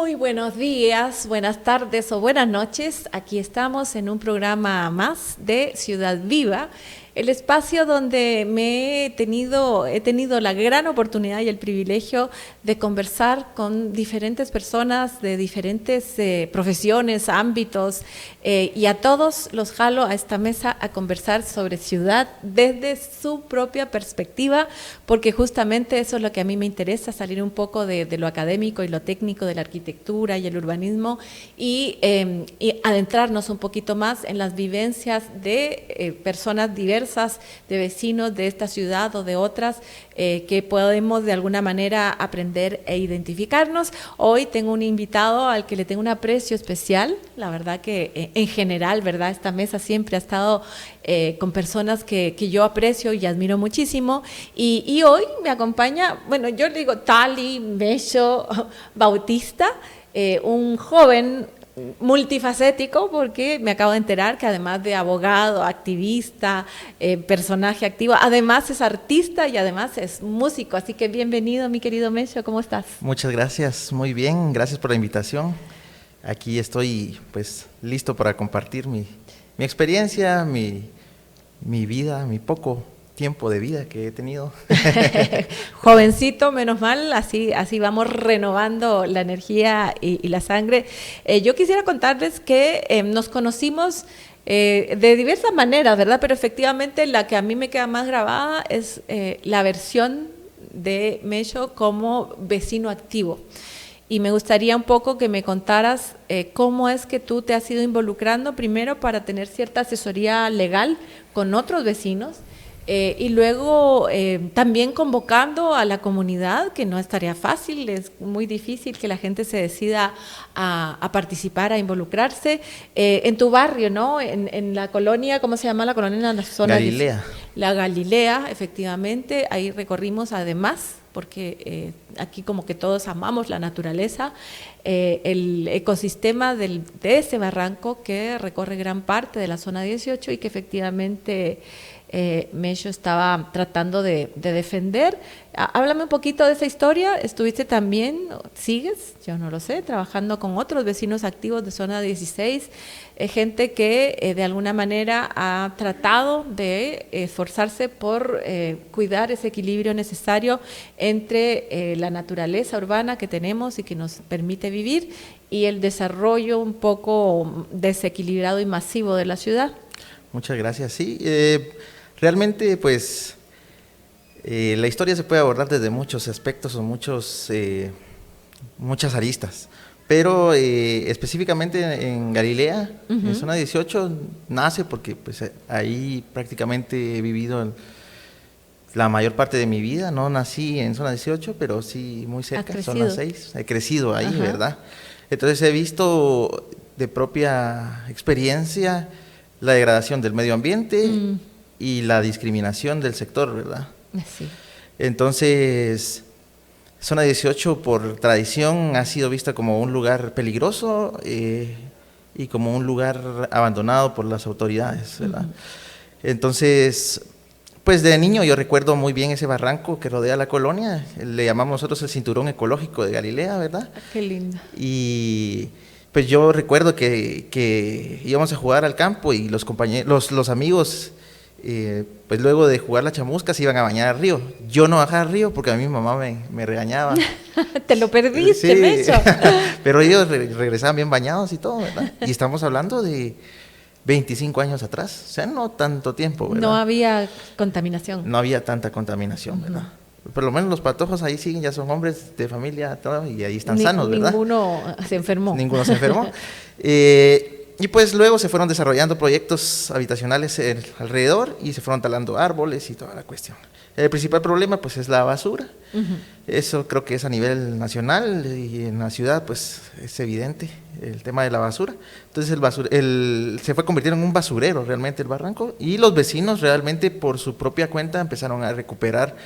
Muy buenos días, buenas tardes o buenas noches. Aquí estamos en un programa más de Ciudad Viva, el espacio donde he tenido la gran oportunidad y el privilegio de conversar con diferentes personas de diferentes profesiones, ámbitos, y a todos los jalo a esta mesa a conversar sobre ciudad desde su propia perspectiva, porque justamente eso es lo que a mí me interesa, salir un poco de lo académico y lo técnico de la arquitectura y el urbanismo y adentrarnos un poquito más en las vivencias de personas diversas, de vecinos de esta ciudad o de otras, que podemos de alguna manera aprender e identificarnos. Hoy tengo un invitado al que le tengo un aprecio especial, la verdad que en general, ¿verdad? Esta mesa siempre ha estado con personas que yo aprecio y admiro muchísimo, y hoy me acompaña, bueno, yo le digo Tali Mello Bautista, un joven multifacético, porque me acabo de enterar que además de abogado, activista, personaje activo, además es artista y además es músico, así que bienvenido, mi querido Mello, ¿cómo estás? Muchas gracias, muy bien, gracias por la invitación. Aquí estoy pues listo para compartir mi experiencia, mi vida, mi poco tiempo de vida que he tenido. Jovencito, menos mal, así vamos renovando la energía y la sangre. Yo quisiera contarles que nos conocimos de diversas maneras, ¿verdad? Pero efectivamente la que a mí me queda más grabada es la versión de Mello como vecino activo. Y me gustaría un poco que me contaras cómo es que tú te has ido involucrando, primero para tener cierta asesoría legal con otros vecinos, y luego también convocando a la comunidad, que no es tarea fácil, es muy difícil que la gente se decida a participar, a involucrarse. En tu barrio, ¿no? En la colonia, ¿cómo se llama la colonia? En la zona Galilea. La Galilea, efectivamente, ahí recorrimos además, porque aquí como que todos amamos la naturaleza, el ecosistema de ese barranco que recorre gran parte de la zona 18 y que efectivamente Mello estaba tratando de defender. Háblame un poquito de esa historia. ¿Estuviste también, sigues, yo no lo sé, trabajando con otros vecinos activos de zona 16, gente que de alguna manera ha tratado de esforzarse por cuidar ese equilibrio necesario entre la naturaleza urbana que tenemos y que nos permite vivir y el desarrollo un poco desequilibrado y masivo de la ciudad? Muchas gracias, sí. Realmente, pues, la historia se puede abordar desde muchos aspectos o muchas aristas, pero específicamente en Galilea, en zona 18, nace porque pues, ahí prácticamente he vivido la mayor parte de mi vida. No nací en zona 18, pero sí muy cerca, zona 6, he crecido ahí, ajá, ¿verdad? Entonces he visto de propia experiencia la degradación del medio ambiente y la discriminación del sector, ¿verdad? Sí. Entonces, zona 18 por tradición ha sido vista como un lugar peligroso y como un lugar abandonado por las autoridades, ¿verdad? Entonces, pues de niño yo recuerdo muy bien ese barranco que rodea la colonia, le llamamos nosotros el cinturón ecológico de Galilea, ¿verdad? Qué lindo. Y pues yo recuerdo que íbamos a jugar al campo y los compañeros, los amigos, pues luego de jugar la chamusca se iban a bañar al río. Yo no bajaba al río porque a mi mamá me regañaba. Te lo perdiste, sí. Mello. Pero ellos regresaban bien bañados y todo, ¿verdad? Y estamos hablando de 25 años atrás, o sea, no tanto tiempo, ¿verdad? No había contaminación. No había tanta contaminación, ¿verdad? Por lo menos los patojos ahí siguen, ya son hombres de familia, todo, y ahí están sanos, ¿verdad? Ninguno se enfermó. Ninguno se enfermó. Y pues luego se fueron desarrollando proyectos habitacionales alrededor y se fueron talando árboles y toda la cuestión. El principal problema pues es la basura. Eso creo que es a nivel nacional y en la ciudad pues es evidente el tema de la basura. Entonces se fue convirtiendo en un basurero realmente el barranco, y los vecinos realmente por su propia cuenta empezaron a recuperar,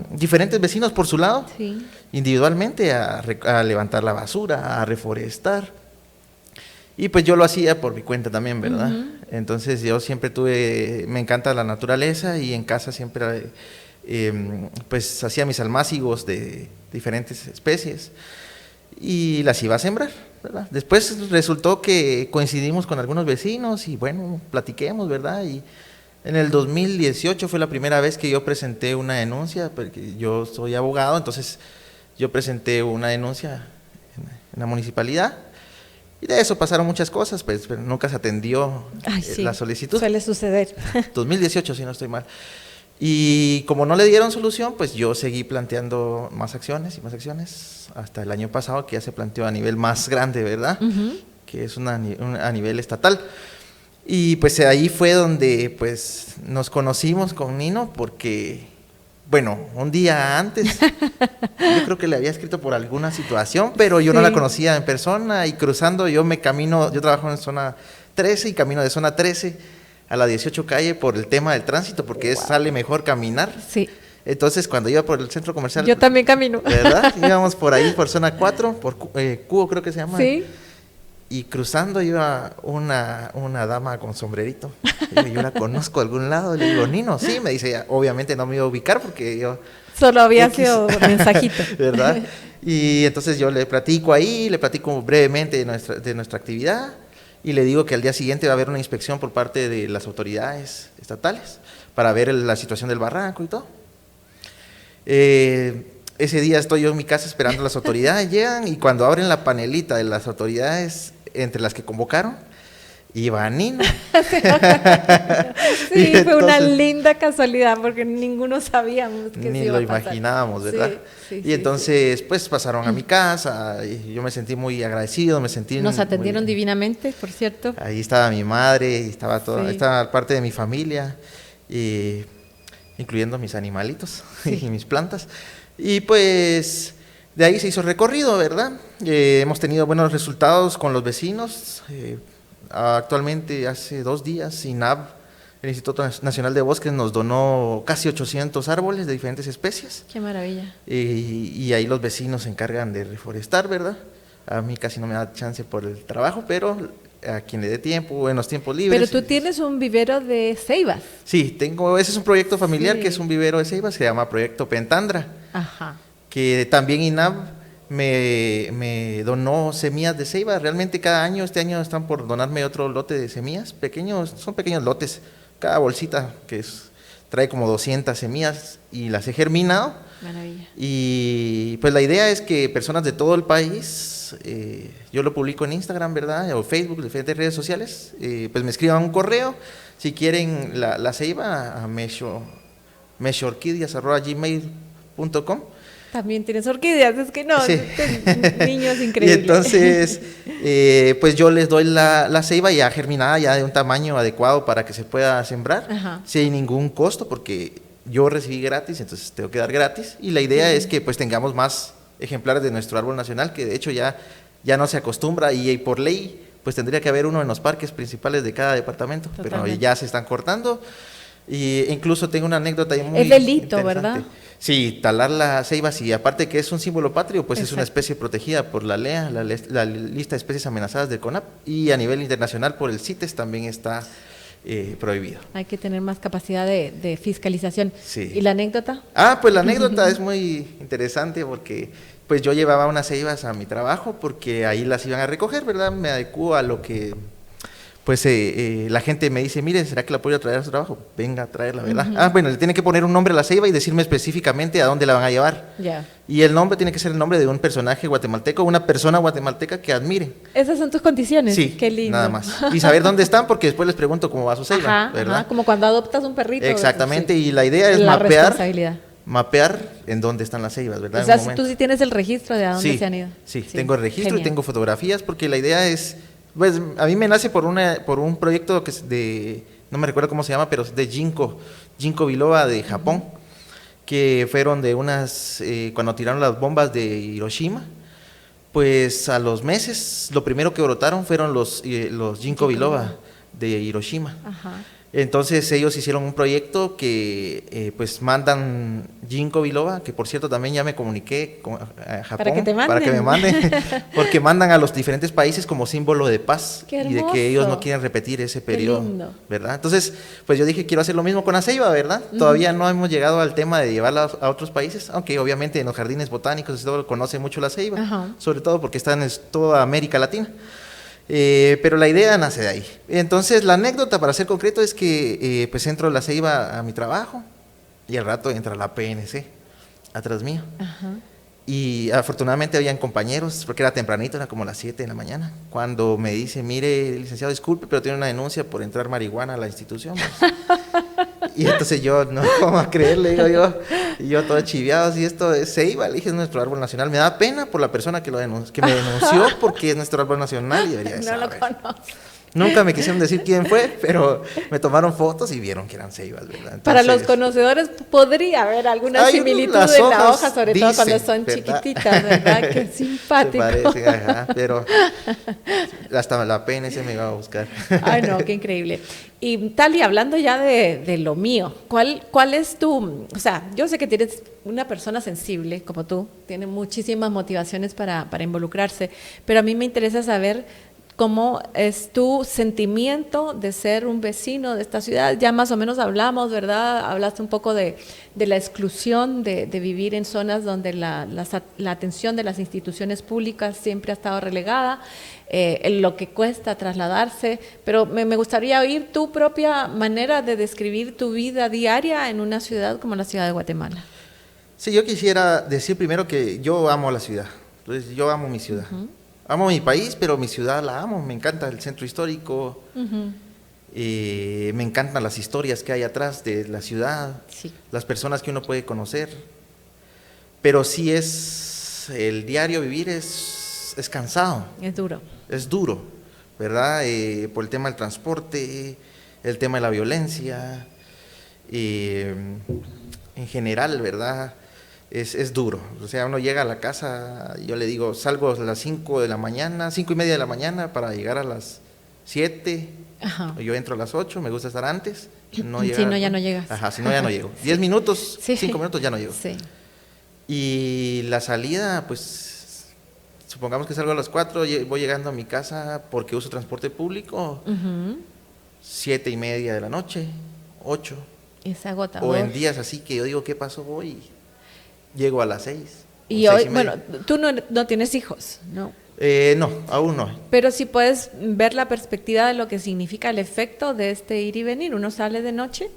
diferentes vecinos por su lado, sí, individualmente a levantar la basura, a reforestar. Y pues yo lo hacía por mi cuenta también, ¿verdad? Entonces yo siempre me encanta la naturaleza, y en casa siempre pues hacía mis almácigos de diferentes especies. y las iba a sembrar, ¿verdad? Después resultó que coincidimos con algunos vecinos y bueno, platiquemos, ¿verdad? Y en el 2018 fue la primera vez que yo presenté una denuncia, porque yo soy abogado, entonces yo presenté una denuncia en la municipalidad. Y de eso pasaron muchas cosas, pues pero nunca se atendió sí, la solicitud. Suele suceder. 2018, si no estoy mal. Y como no le dieron solución, pues yo seguí planteando más acciones y más acciones hasta el año pasado, que ya se planteó a nivel más grande, ¿verdad? Que es a nivel estatal. Y pues ahí fue donde pues nos conocimos con Nino, porque, bueno, un día antes, yo creo que le había escrito por alguna situación, pero yo no la conocía en persona, y cruzando yo trabajo en zona 13 y camino de zona 13 a la 18 calle por el tema del tránsito, porque sale mejor caminar. Sí. Entonces, cuando iba por el centro comercial... Yo también camino. ¿Verdad? Íbamos por ahí, por zona 4, por Cubo creo que se llama. Sí. Y cruzando iba una dama con sombrerito. Y yo la conozco de algún lado. Y le digo, Nino, sí. Me dice, obviamente no me iba a ubicar porque yo... Solo había sido mensajito. ¿Verdad? Y entonces yo le platico brevemente de nuestra actividad. Y le digo que al día siguiente va a haber una inspección por parte de las autoridades estatales para ver la situación del barranco y todo. Ese día estoy yo en mi casa esperando a las autoridades, llegan, y cuando abren la panelita de las autoridades, entre las que convocaron, iba Nino. Sí, entonces, fue una linda casualidad, porque ninguno sabíamos que ni se iba lo a pasar. imaginábamos, ¿verdad? Sí, entonces, pues pasaron a mi casa, y yo me sentí muy agradecido, Nos atendieron divinamente, por cierto. Ahí estaba mi madre, estaba parte de mi familia, incluyendo mis animalitos y mis plantas. Y pues de ahí se hizo el recorrido, ¿verdad? Hemos tenido buenos resultados con los vecinos. Actualmente, hace 2 días, INAB, el Instituto Nacional de Bosques, nos donó casi 800 árboles de diferentes especies. ¡Qué maravilla! Y ahí los vecinos se encargan de reforestar, ¿verdad? A mí casi no me da chance por el trabajo, pero a quien le dé tiempo, en los tiempos libres. Pero tú tienes un vivero de ceibas. Sí, ese es un proyecto familiar, que es un vivero de ceibas, se llama Proyecto Pentandra. Ajá. Que también INAB me donó semillas de ceiba. Realmente cada año, este año están por donarme otro lote de semillas, son pequeños lotes, cada bolsita trae como 200 semillas y las he germinado. Maravilla. Y pues la idea es que personas de todo el país, yo lo publico en Instagram, ¿verdad? O Facebook, diferentes redes sociales, pues me escriban un correo si quieren la ceiba a meshorquidias@gmail.com. También tienes orquídeas, es que no, sí. Niños increíbles. Y entonces, pues yo les doy la ceiba ya germinada, ya de un tamaño adecuado para que se pueda sembrar, sin ningún costo, porque yo recibí gratis, entonces tengo que dar gratis. Y la idea es que pues tengamos más ejemplares de nuestro árbol nacional, que de hecho ya no se acostumbra, y por ley pues tendría que haber uno en los parques principales de cada departamento. Totalmente. Pero ya se están cortando. Y incluso tengo una anécdota ahí muy interesante. Es delito, ¿verdad? Sí, talar la ceiba, y aparte que es un símbolo patrio, pues es una especie protegida por la LEA, la lista de especies amenazadas del CONAP, y a nivel internacional por el CITES también está prohibido. Hay que tener más capacidad de fiscalización. Sí. ¿Y la anécdota? Pues la anécdota es muy interesante, porque pues yo llevaba unas ceibas a mi trabajo, porque ahí las iban a recoger, ¿verdad? Me adecuo a lo que pues la gente me dice, mire, ¿será que la puedo ir a traer a su trabajo? Venga a traerla, ¿verdad? Bueno, le tiene que poner un nombre a la ceiba y decirme específicamente a dónde la van a llevar. Y el nombre tiene que ser el nombre de un personaje guatemalteco, una persona guatemalteca que admire. ¿Esas son tus condiciones? Sí, qué lindo. Nada más. Y saber dónde están, porque después les pregunto cómo va su ceiba, ¿verdad? Como cuando adoptas un perrito. Exactamente, y la idea es mapear en dónde están las ceibas, ¿verdad? O sea, tú sí tienes el registro de a dónde se han ido. Sí, tengo el registro. Genial. Y tengo fotografías, porque la idea es... Pues a mí me nace por un proyecto que es no me recuerdo cómo se llama, pero es de Ginkgo biloba de Japón, que fueron de cuando tiraron las bombas de Hiroshima, pues a los meses lo primero que brotaron fueron los Ginkgo biloba de Hiroshima. Entonces ellos hicieron un proyecto que pues mandan ginkgo biloba, que por cierto también ya me comuniqué con Japón para que me manden, porque mandan a los diferentes países como símbolo de paz y de que ellos no quieren repetir ese periodo, ¿verdad? Entonces pues yo dije quiero hacer lo mismo con la ceiba, ¿verdad? Todavía no hemos llegado al tema de llevarla a otros países, aunque obviamente en los jardines botánicos y todo conoce mucho la ceiba, sobre todo porque está en toda América Latina. Pero la idea nace de ahí. Entonces la anécdota, para ser concreto, es que pues entro a la ceiba a mi trabajo y al rato entra la PNC atrás mío. Y afortunadamente habían compañeros, porque era tempranito, era como las 7 de la mañana, cuando me dice, mire, licenciado, disculpe, pero tiene una denuncia por entrar marihuana a la institución. Pues. Y entonces yo, no, ¿cómo a creerle? Digo yo, y yo todo chiviado, si esto es ceiba, le dije, es nuestro árbol nacional. Me da pena por la persona que me denunció, porque es nuestro árbol nacional y debería saber. No lo conozco. Nunca me quisieron decir quién fue, pero me tomaron fotos y vieron que eran ceibas, ¿verdad? Entonces, para los conocedores podría haber alguna similitud en la hoja, sobre todo cuando son chiquititas, ¿verdad? Qué simpático. Se parecen, ajá, pero hasta la PNC me iba a buscar. Ay, no, qué increíble. Y Tali, hablando ya de lo mío, ¿cuál es tu, o sea, yo sé que tienes una persona sensible como tú, tiene muchísimas motivaciones para involucrarse, pero a mí me interesa saber cómo es tu sentimiento de ser un vecino de esta ciudad. Ya más o menos hablamos, ¿verdad? Hablaste un poco de la exclusión de vivir en zonas donde la atención de las instituciones públicas siempre ha estado relegada, lo que cuesta trasladarse, pero me gustaría oír tu propia manera de describir tu vida diaria en una ciudad como la ciudad de Guatemala. Sí, yo quisiera decir primero que yo amo la ciudad, entonces yo amo mi ciudad. Amo mi país, pero mi ciudad la amo, me encanta el centro histórico, me encantan las historias que hay atrás de la ciudad, las personas que uno puede conocer, pero sí el diario vivir es cansado. Es duro. Es duro, ¿verdad? Por el tema del transporte, el tema de la violencia, en general, ¿verdad? Es duro, o sea, uno llega a la casa, yo le digo, salgo a las 5 de la mañana, 5:30 de la mañana para llegar a las 7, yo entro a las 8, me gusta estar antes, no llegar, si no ya no llegas. Ajá, si no ya no llego, 10 minutos, 5 minutos ya no llego. Sí. Y la salida, pues, supongamos que salgo a las 4, voy llegando a mi casa porque uso transporte público, 7:30 de la noche, 8. Es agotador. O en días así que yo digo, ¿qué pasó hoy? Llego a las 6. Y hoy, bueno, tú no tienes hijos, ¿no? No, aún no. Pero sí puedes ver la perspectiva de lo que significa el efecto de este ir y venir. Uno sale de noche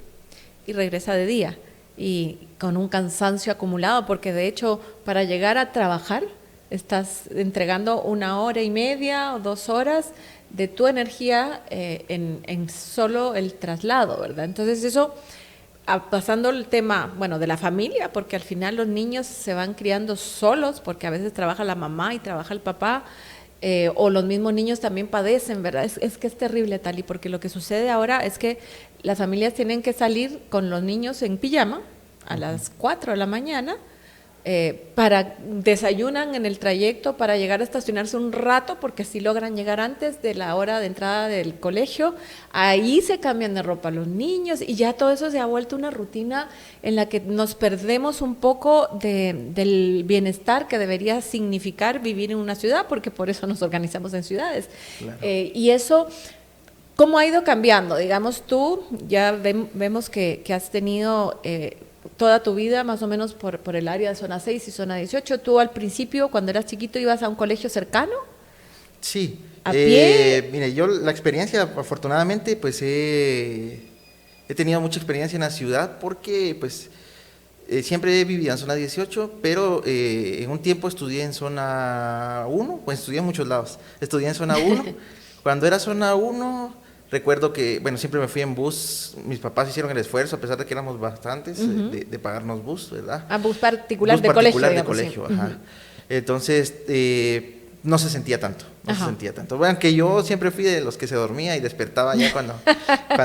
y regresa de día, y con un cansancio acumulado, porque de hecho para llegar a trabajar estás entregando 1:30 o 2 horas de tu energía en solo el traslado, ¿verdad? Entonces eso, pasando el tema, bueno, de la familia, porque al final los niños se van criando solos, porque a veces trabaja la mamá y trabaja el papá, o los mismos niños también padecen, ¿verdad? Es que es terrible, Tali, porque lo que sucede ahora es que las familias tienen que salir con los niños en pijama a las 4 de la mañana, desayunan en el trayecto para llegar a estacionarse un rato, porque si logran llegar antes de la hora de entrada del colegio, ahí se cambian de ropa los niños, y ya todo eso se ha vuelto una rutina en la que nos perdemos un poco del bienestar que debería significar vivir en una ciudad, porque por eso nos organizamos en ciudades. Claro. Y eso, ¿cómo ha ido cambiando? Digamos, tú ya vemos que has tenido toda tu vida más o menos por el área de zona 6 y zona 18. ¿Tú al principio, cuando eras chiquito, ibas a un colegio cercano? Sí. ¿A pie? Mire, yo la experiencia, afortunadamente, pues he tenido mucha experiencia en la ciudad, porque pues siempre he vivido en zona 18, pero en un tiempo estudié en zona 1, pues estudié en muchos lados. Estudié en zona 1. Cuando era zona 1... Recuerdo que, bueno, siempre me fui en bus, mis papás hicieron el esfuerzo, a pesar de que éramos bastantes, de pagarnos bus, ¿verdad? A bus particular de colegio, digamos, colegio, sí. Ajá. Entonces, no se sentía tanto, Bueno, que yo siempre fui de los que se dormía y despertaba ya cuando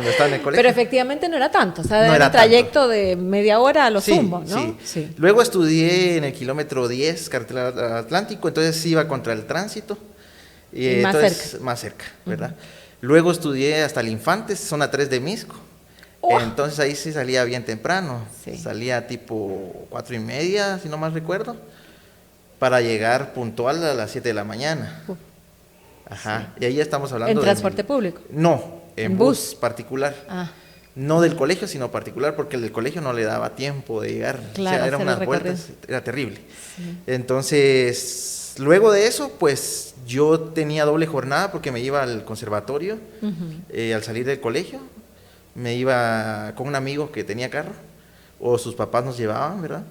estaba en el colegio. Pero efectivamente no era tanto, o sea, era un trayecto de media hora a lo sumo, ¿no? Sí. Luego estudié en el kilómetro 10, carretera Atlántico, entonces iba contra el tránsito. Y más cerca, ¿verdad? Luego estudié hasta el Infantes, zona 3 de Misco, Entonces ahí sí salía bien temprano, Sí. salía tipo 4:30, si no mal recuerdo, para llegar puntual a las 7 de la mañana. Uf, Ajá, y ahí estamos ¿en hablando transporte público? No, en ¿En bus bus? particular. Ah, No del colegio, sino particular, porque el del colegio no le daba tiempo de llegar. Claro, O sea, eran hacer el unas recorrido. vueltas, era terrible. sí. Entonces, luego de eso, pues yo tenía doble jornada porque me iba al conservatorio Ujú. al salir del colegio. Me iba con un amigo que tenía carro, o sus papás nos llevaban, ¿verdad?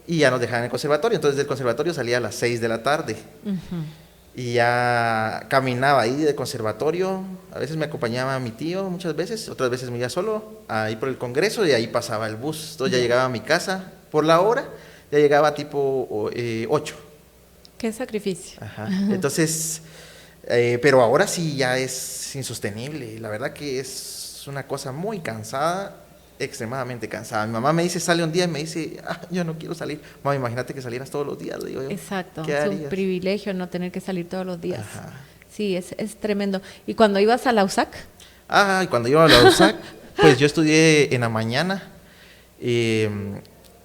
Y ya nos dejaban en el conservatorio. Entonces, del conservatorio salía a las 6 de la tarde. Ujú. Y ya caminaba ahí del conservatorio, a veces me acompañaba mi tío, muchas veces, otras veces me iba solo, ahí por el Congreso y ahí pasaba el bus. Entonces ya llegaba a mi casa por la hora, ya llegaba tipo 8. Qué sacrificio. Ajá. Entonces, pero ahora sí ya es insostenible, la verdad que es una cosa muy cansada, extremadamente cansada. Mi mamá me dice, sale un día y me dice, yo no quiero salir. Mamá, imagínate que salieras todos los días, le digo yo. Exacto, ¿Qué es un harías? privilegio no tener que salir todos los días. Ajá. Sí, es tremendo. ¿Y cuando ibas a la USAC? Y cuando iba a la USAC, pues yo estudié en la mañana y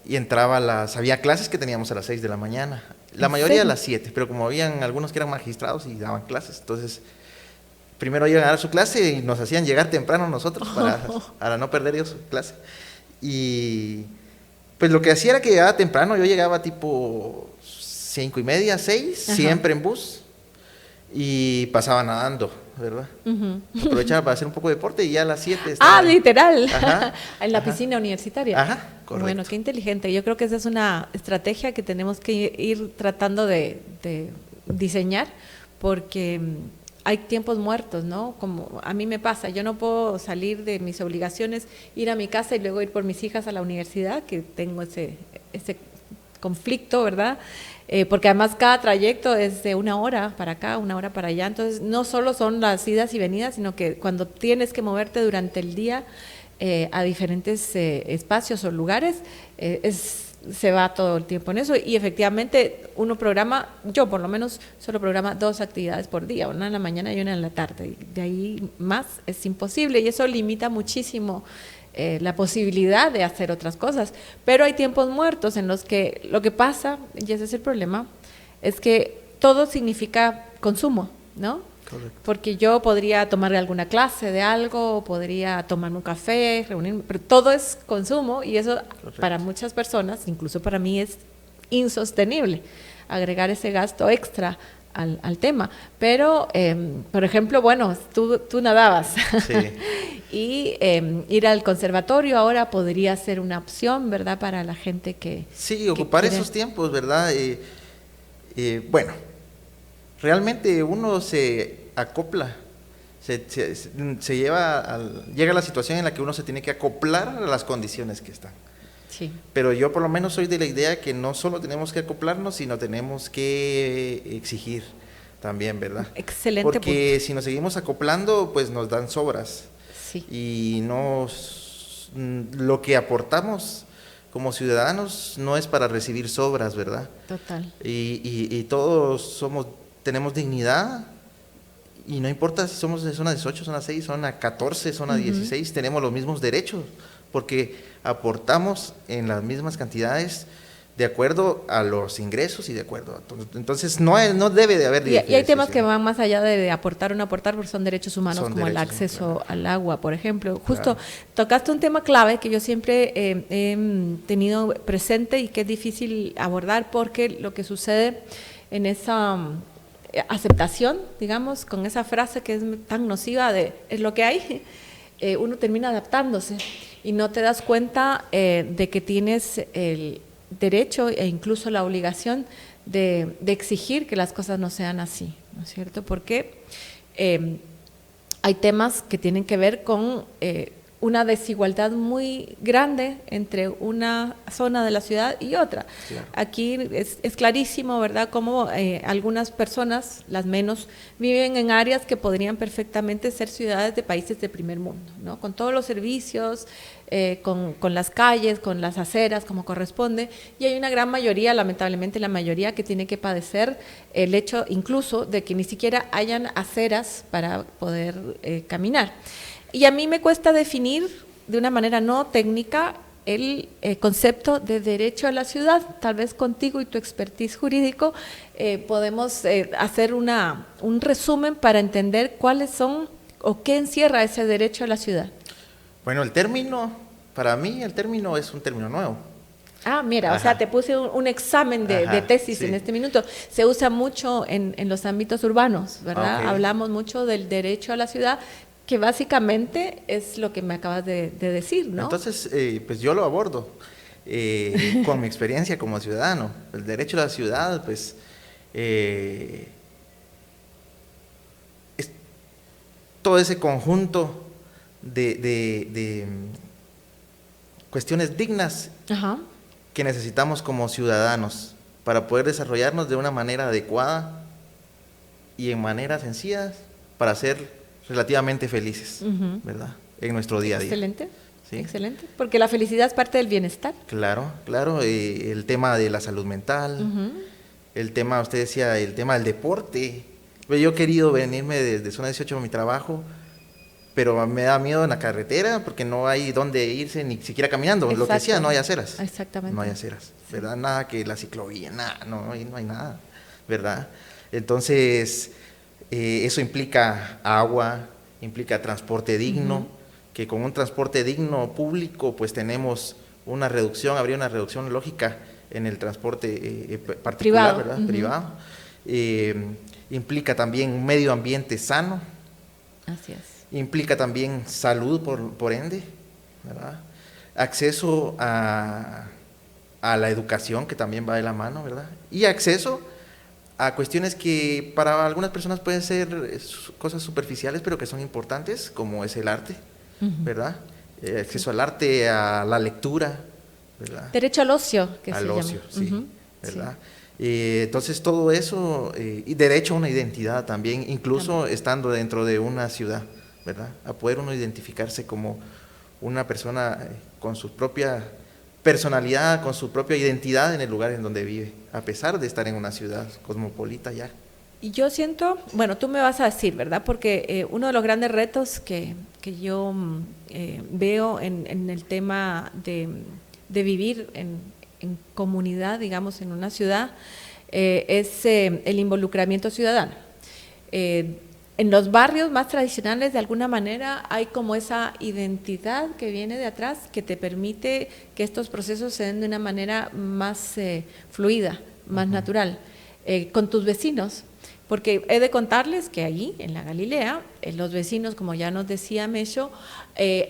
entraba había clases que teníamos a las 6 de la mañana, la ¿En mayoría a serio? las 7, pero como habían algunos que eran magistrados y daban clases, entonces primero iban a dar su clase y nos hacían llegar temprano nosotros para no perder ellos su clase. Y pues lo que hacía era que llegaba temprano, yo llegaba tipo 5:30, 6, Ajá. siempre en bus y pasaba nadando, ¿verdad? Ujú. Aprovechaba para hacer un poco de deporte y ya a las 7 estaba Ah, ahí. literal. Ajá, En la ajá. piscina universitaria. Ajá, correcto. Bueno, qué inteligente. Yo creo que esa es una estrategia que tenemos que ir tratando de diseñar, porque hay tiempos muertos, ¿no? Como a mí me pasa, yo no puedo salir de mis obligaciones, ir a mi casa y luego ir por mis hijas a la universidad, que tengo ese conflicto, ¿verdad? Porque además cada trayecto es de 1 hora para acá, 1 hora para allá, entonces no solo son las idas y venidas, sino que cuando tienes que moverte durante el día a diferentes espacios o lugares, se va todo el tiempo en eso y efectivamente uno programa, yo por lo menos solo programa 2 actividades por día, una en la mañana y una en la tarde, de ahí más es imposible y eso limita muchísimo la posibilidad de hacer otras cosas, pero hay tiempos muertos en los que lo que pasa, y ese es el problema, es que todo significa consumo, ¿no? Correcto. Porque yo podría tomar alguna clase de algo, podría tomarme un café, reunirme, pero todo es consumo y eso para muchas personas, incluso para mí, es insostenible, agregar ese gasto extra al tema. Pero, por ejemplo, bueno, tú nadabas Sí. y ir al conservatorio ahora podría ser una opción, ¿verdad? Para la gente que... Sí, ocupar quiere. esos tiempos, ¿verdad? Bueno, realmente uno se acopla, se llega a la situación en la que uno se tiene que acoplar a las condiciones que están. Sí. Pero yo por lo menos soy de la idea que no solo tenemos que acoplarnos, sino tenemos que exigir también, ¿verdad? Excelente Porque si nos seguimos acoplando, pues nos dan sobras. Sí. Y lo que aportamos como ciudadanos no es para recibir sobras, ¿verdad? Total. Y todos tenemos dignidad y no importa si somos de zona 18, zona 6, zona 14, zona 16, tenemos los mismos derechos porque aportamos en las mismas cantidades de acuerdo a los ingresos y de acuerdo a todo. Entonces no debe de haber Y hay temas que diferenciación. van más allá de aportar o no aportar, porque son derechos humanos, Son como el derechos, acceso claro. al agua, por ejemplo. Justo Claro. tocaste un tema clave que yo siempre he tenido presente y que es difícil abordar, porque lo que sucede en esa aceptación, digamos, con esa frase que es tan nociva de es lo que hay, uno termina adaptándose y no te das cuenta de que tienes el derecho e incluso la obligación de exigir que las cosas no sean así, ¿no es cierto? Porque hay temas que tienen que ver con una desigualdad muy grande entre una zona de la ciudad y otra. Claro. Aquí es clarísimo, ¿verdad?, cómo algunas personas, las menos, viven en áreas que podrían perfectamente ser ciudades de países de primer mundo, ¿no? Con todos los servicios, con las calles, con las aceras, como corresponde, y hay una gran mayoría, lamentablemente la mayoría, que tiene que padecer el hecho incluso de que ni siquiera hayan aceras para poder caminar. Y a mí me cuesta definir de una manera no técnica el concepto de derecho a la ciudad. Tal vez contigo y tu expertise jurídico podemos hacer un resumen para entender cuáles son o qué encierra ese derecho a la ciudad. Bueno, para mí el término es un término nuevo. Ah, mira, o sea, te puse un examen de tesis en este minuto. Se usa mucho en los ámbitos urbanos, ¿verdad? Okay. Hablamos mucho del derecho a la ciudad, que básicamente es lo que me acabas de decir, ¿no? Entonces, pues yo lo abordo con mi experiencia como ciudadano. El derecho a la ciudad, pues, es todo ese conjunto de cuestiones dignas que necesitamos como ciudadanos para poder desarrollarnos de una manera adecuada y en maneras sencillas para ser relativamente felices, ¿verdad? En nuestro día a día. Excelente, ¿sí? Excelente, porque la felicidad es parte del bienestar. Claro, claro, el tema de la salud mental, el tema, usted decía, el tema del deporte. Yo he querido venirme desde zona 18 a mi trabajo, pero me da miedo en la carretera porque no hay dónde irse ni siquiera caminando. Exacto. Lo que decía, no hay aceras. Exactamente. No hay aceras, ¿verdad? Sí. Nada que la ciclovía, nada, no hay nada, ¿verdad? Entonces, eso implica agua, implica transporte digno, que con un transporte digno público, pues tenemos habría una reducción lógica en el transporte particular, privado, ¿verdad? Privado. Implica también un medio ambiente sano. Así es. Implica también salud, por ende, ¿verdad? Acceso a la educación, que también va de la mano, ¿verdad? Y acceso a cuestiones que para algunas personas pueden ser cosas superficiales, pero que son importantes, como es el arte, ¿verdad? Acceso al arte, a la lectura, ¿verdad? Derecho al ocio, que al se ocio, llama. sí, ¿verdad? Sí. Entonces todo eso, y derecho a una identidad también, incluso estando dentro de una ciudad, ¿verdad? A poder uno identificarse como una persona con su propia personalidad, con su propia identidad en el lugar en donde vive, a pesar de estar en una ciudad cosmopolita ya. Y yo siento, bueno, tú me vas a decir, ¿verdad? Porque uno de los grandes retos que yo veo en el tema de vivir en comunidad, digamos, en una ciudad, es el involucramiento ciudadano. En los barrios más tradicionales, de alguna manera, hay como esa identidad que viene de atrás que te permite que estos procesos se den de una manera más fluida, más natural, con tus vecinos. Porque he de contarles que allí, en la Galilea, los vecinos, como ya nos decía Mecho,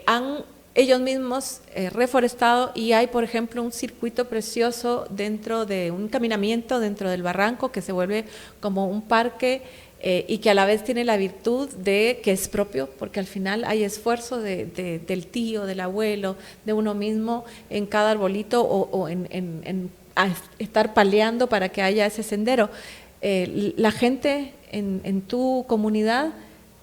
han ellos mismos reforestado, y hay, por ejemplo, un circuito precioso dentro de un caminamiento dentro del barranco que se vuelve como un parque, y que a la vez tiene la virtud de que es propio, porque al final hay esfuerzo del tío, del abuelo, de uno mismo en cada arbolito o en estar paleando para que haya ese sendero. La gente en tu comunidad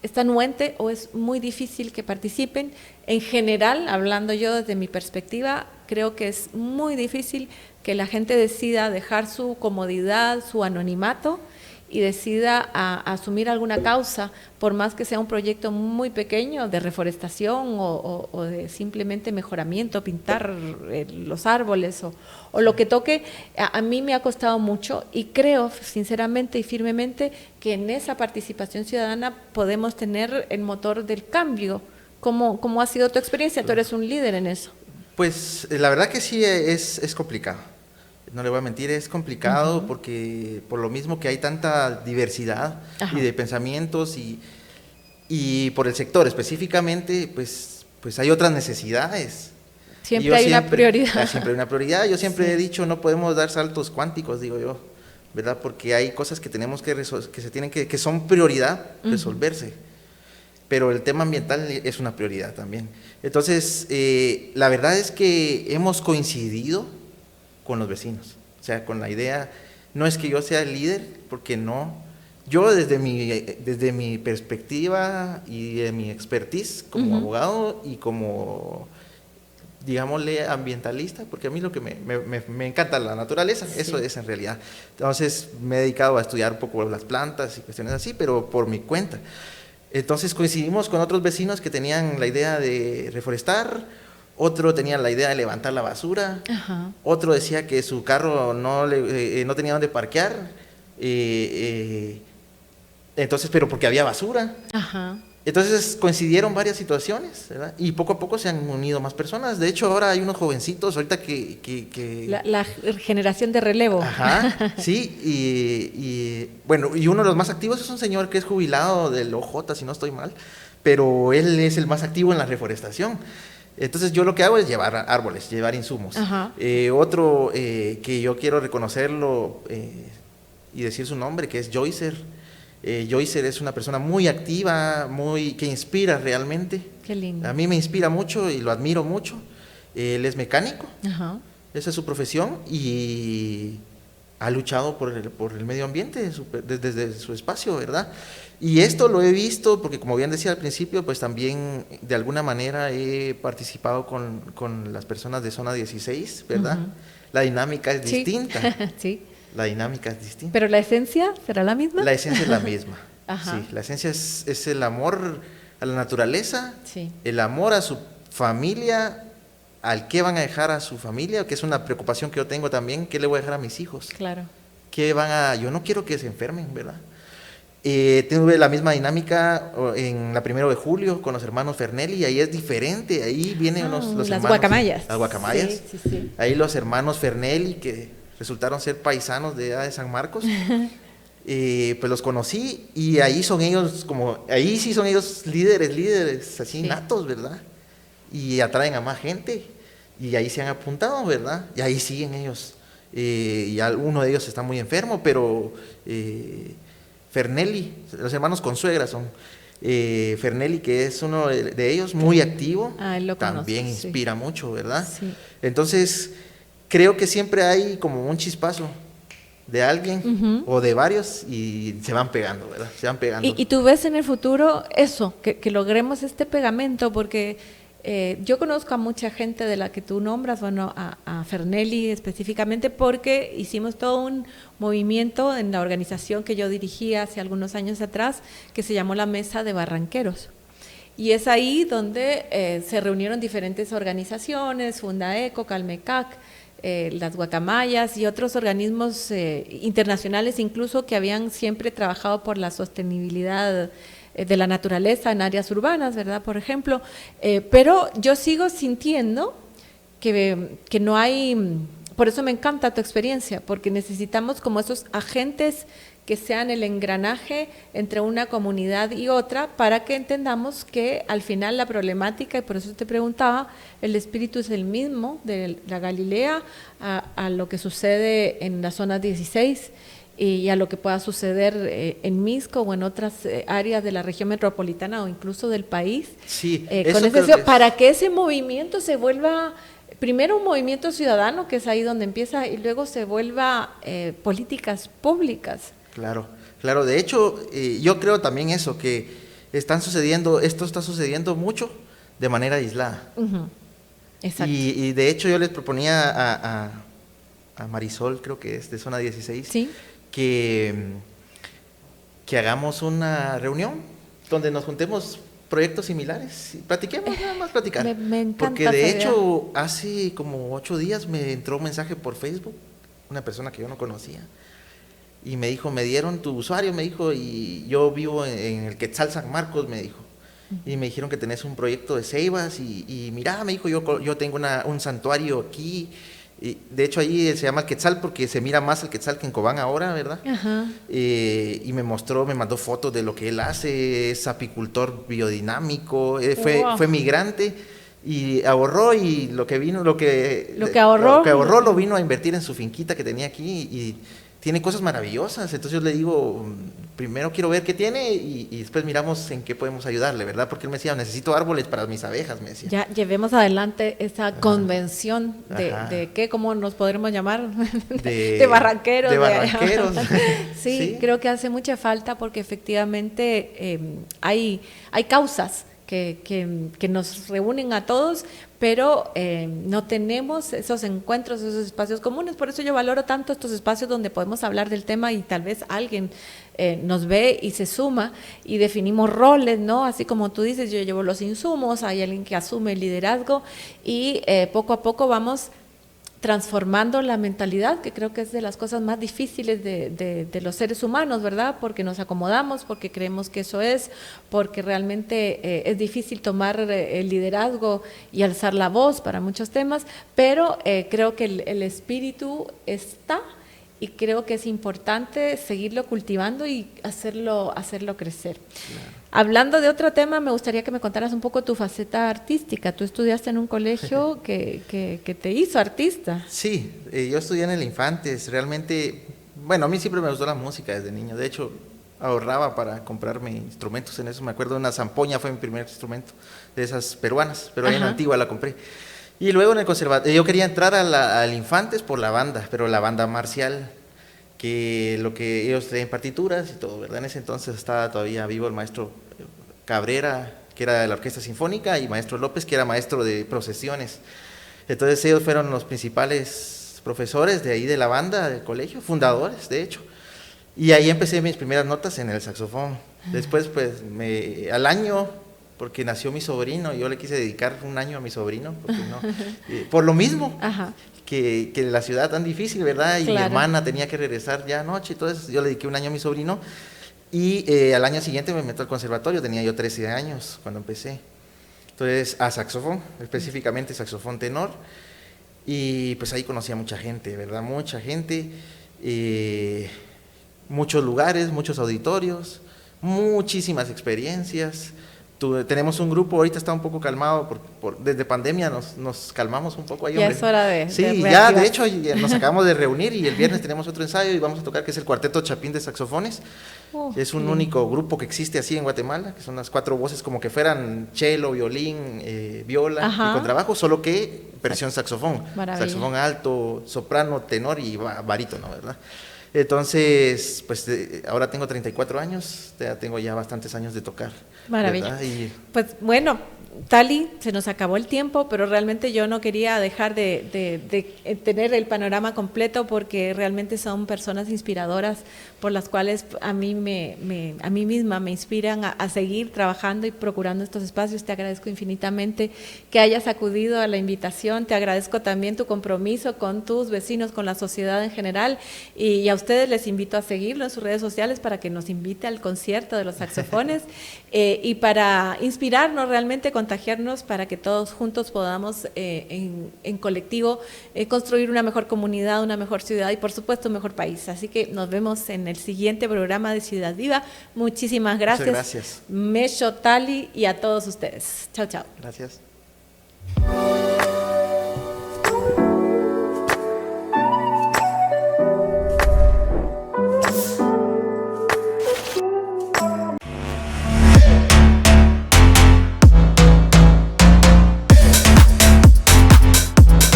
está anuente o es muy difícil que participen. En general, hablando yo desde mi perspectiva, creo que es muy difícil que la gente decida dejar su comodidad, su anonimato, y decida a asumir alguna causa, por más que sea un proyecto muy pequeño de reforestación o de simplemente mejoramiento, pintar los árboles o lo que toque. A mí me ha costado mucho, y creo sinceramente y firmemente que en esa participación ciudadana podemos tener el motor del cambio. ¿Cómo ha sido tu experiencia? Tú eres un líder en eso. Pues la verdad que sí es complicado. No le voy a mentir, es complicado porque por lo mismo que hay tanta diversidad y de pensamientos y por el sector específicamente, pues hay otras necesidades. Siempre hay una prioridad. Siempre hay una prioridad. Yo siempre he dicho, no podemos dar saltos cuánticos, digo yo, ¿verdad? Porque hay cosas que tenemos que son prioridad resolverse. Pero el tema ambiental es una prioridad también. Entonces, la verdad es que hemos coincidido con los vecinos, o sea, con la idea, no es que yo sea el líder, porque no, yo desde mi perspectiva y de mi expertise como abogado y como, digámosle, ambientalista, porque a mí lo que me encanta la naturaleza, eso es en realidad. Entonces me he dedicado a estudiar un poco las plantas y cuestiones así, pero por mi cuenta. Entonces coincidimos con otros vecinos que tenían la idea de reforestar otro tenía la idea de levantar la basura, Ajá. otro decía que su carro no tenía dónde parquear, entonces, pero porque había basura. Ajá. Entonces coincidieron varias situaciones, ¿verdad? Y poco a poco se han unido más personas. De hecho, ahora hay unos jovencitos, ahorita que... La generación de relevo. Ajá, sí, bueno, y uno de los más activos es un señor que es jubilado del OJ, si no estoy mal, pero él es el más activo en la reforestación. Entonces yo lo que hago es llevar árboles, llevar insumos. Ajá. Otro que yo quiero reconocerlo y decir su nombre, que es Joycer. Joycer es una persona muy activa, que inspira realmente. Qué lindo. A mí me inspira mucho y lo admiro mucho. Él es mecánico, Ajá. esa es su profesión y ha luchado por el medio ambiente desde su espacio, ¿verdad? Y esto lo he visto porque, como bien decía al principio, pues también de alguna manera he participado con las personas de Zona 16, ¿verdad? Uh-huh. La dinámica es Sí. distinta. Sí. La dinámica es distinta. ¿Pero la esencia será la misma? La esencia es la misma. Ajá. Sí, la esencia es el amor a la naturaleza, Sí. el amor a su familia, al qué van a dejar a su familia, que es una preocupación que yo tengo también, qué le voy a dejar a mis hijos. Claro. Yo no quiero que se enfermen, ¿verdad? Tuve la misma dinámica en la 1 de julio con los hermanos Fernelli, y ahí es diferente, ahí vienen los las hermanos. guacamayas. Las guacamayas. Sí, sí, sí. Ahí los hermanos Fernelli, que resultaron ser paisanos de allá de San Marcos. Pues los conocí y ahí son ellos ahí sí son ellos líderes así Sí. natos, ¿verdad? Y atraen a más gente y ahí se han apuntado, ¿verdad? Y ahí siguen ellos. Y uno de ellos está muy enfermo, pero Fernelli, los hermanos Consuegra son. Fernelli, que es uno de ellos, muy activo, Él lo conozco, también sí. inspira mucho, ¿verdad? Sí. Entonces, creo que siempre hay como un chispazo de alguien Uh-huh. o de varios y se van pegando, ¿verdad? Se van pegando. Y tú ves en el futuro eso, que logremos este pegamento, porque yo conozco a mucha gente de la que tú nombras, bueno, a Fernelli específicamente, porque hicimos todo un movimiento en la organización que yo dirigía hace algunos años atrás, que se llamó la Mesa de Barranqueros. Y es ahí donde se reunieron diferentes organizaciones, Fundaeco, Calmecac, las Guacamayas y otros organismos internacionales incluso que habían siempre trabajado por la sostenibilidad de la naturaleza en áreas urbanas, ¿verdad? Por ejemplo, pero yo sigo sintiendo que no hay, por eso me encanta tu experiencia, porque necesitamos como esos agentes que sean el engranaje entre una comunidad y otra para que entendamos que al final la problemática, y por eso te preguntaba, el espíritu es el mismo de la Galilea a lo que sucede en la zona 16 y a lo que pueda suceder en Misco o en otras áreas de la región metropolitana o incluso del país. Sí, para que ese movimiento se vuelva primero un movimiento ciudadano, que es ahí donde empieza, y luego se vuelva políticas públicas. Claro. De hecho, yo creo también eso, que esto está sucediendo mucho de manera aislada. Uh-huh. Exacto. Y de hecho yo les proponía a Marisol, creo que es de Zona 16, ¿sí? que hagamos una reunión donde nos juntemos proyectos similares y platiquemos, nada más platicar. Me encanta. Porque de hecho, hace como 8 días me entró un mensaje por Facebook, una persona que yo no conocía, y me dijo, me dieron tu usuario, me dijo, y yo vivo en el Quetzal San Marcos, me dijo, y me dijeron que tenés un proyecto de ceibas, y mira, me dijo, yo tengo un santuario aquí, y de hecho ahí se llama el Quetzal porque se mira más el Quetzal que en Cobán ahora, ¿verdad? Ajá. Y me mandó fotos de lo que él hace, es apicultor biodinámico, fue migrante, y ahorró, y lo que ahorró lo vino a invertir en su finquita que tenía aquí, y tiene cosas maravillosas. Entonces yo le digo, primero quiero ver qué tiene y después miramos en qué podemos ayudarle, ¿verdad? Porque él me decía, necesito árboles para mis abejas, me decía. Ya llevemos adelante esa convención de qué, ¿cómo nos podremos llamar? De barranqueros. De barranqueros. Sí, creo que hace mucha falta porque efectivamente hay causas que nos reúnen a todos, pero no tenemos esos encuentros, esos espacios comunes. Por eso yo valoro tanto estos espacios donde podemos hablar del tema y tal vez alguien nos ve y se suma y definimos roles, ¿no? Así como tú dices, yo llevo los insumos, hay alguien que asume el liderazgo y poco a poco vamos transformando la mentalidad, que creo que es de las cosas más difíciles de los seres humanos, ¿verdad? Porque nos acomodamos, porque creemos que eso es, porque realmente es difícil tomar el liderazgo y alzar la voz para muchos temas, pero creo que el espíritu está y creo que es importante seguirlo cultivando y hacerlo crecer. Claro. Hablando de otro tema, me gustaría que me contaras un poco tu faceta artística. Tú estudiaste en un colegio que te hizo artista. Sí, yo estudié en el Infantes. Realmente, bueno, a mí siempre me gustó la música desde niño. De hecho, ahorraba para comprarme instrumentos en eso. Me acuerdo de una zampoña, fue mi primer instrumento, de esas peruanas, pero ahí en Antigua la compré. Y luego en el conservatorio, yo quería entrar al Infantes por la banda, pero la banda marcial, que lo que ellos traían partituras y todo, ¿verdad? En ese entonces estaba todavía vivo el maestro Cabrera, que era de la Orquesta Sinfónica, y maestro López, que era maestro de procesiones. Entonces ellos fueron los principales profesores de ahí de la banda del colegio, fundadores, de hecho. Y ahí empecé mis primeras notas en el saxofón. Después, pues, al año, porque nació mi sobrino, yo le quise dedicar un año a mi sobrino, porque no, por lo mismo, que la ciudad tan difícil, ¿verdad? Y claro, mi hermana tenía que regresar ya anoche, entonces yo le dediqué un año a mi sobrino, y al año siguiente me meto al conservatorio, tenía yo 13 años cuando empecé. Entonces, a saxofón, específicamente saxofón tenor, y pues ahí conocí a mucha gente, ¿verdad? Mucha gente, muchos lugares, muchos auditorios, muchísimas experiencias. Tenemos un grupo, ahorita está un poco calmado, desde pandemia nos calmamos un poco ahí. Ya es hora de ya de hecho nos acabamos de reunir y el viernes tenemos otro ensayo y vamos a tocar, que es el Cuarteto Chapín de Saxofones. Es un único grupo que existe así en Guatemala, que son las 4 voces como que fueran cello, violín, viola y contrabajo, solo que versión saxofón. Maravilla. Saxofón alto, soprano, tenor y barítono, ¿verdad? Entonces, pues ahora tengo 34 años, tengo ya bastantes años de tocar. Maravilla. Pues bueno, Tali, se nos acabó el tiempo, pero realmente yo no quería dejar de tener el panorama completo, porque realmente son personas inspiradoras por las cuales a mí misma me inspiran a seguir trabajando y procurando estos espacios. Te agradezco infinitamente que hayas acudido a la invitación, te agradezco también tu compromiso con tus vecinos, con la sociedad en general, y a ustedes les invito a seguirlo en sus redes sociales para que nos invite al concierto de los saxofones y para inspirarnos realmente, contagiarnos, para que todos juntos podamos en colectivo construir una mejor comunidad, una mejor ciudad y por supuesto un mejor país. Así que nos vemos en el siguiente programa de Ciudad Viva. Muchísimas gracias. Muchas gracias. Mesho, Tali y a todos ustedes. Chao, chao. Gracias.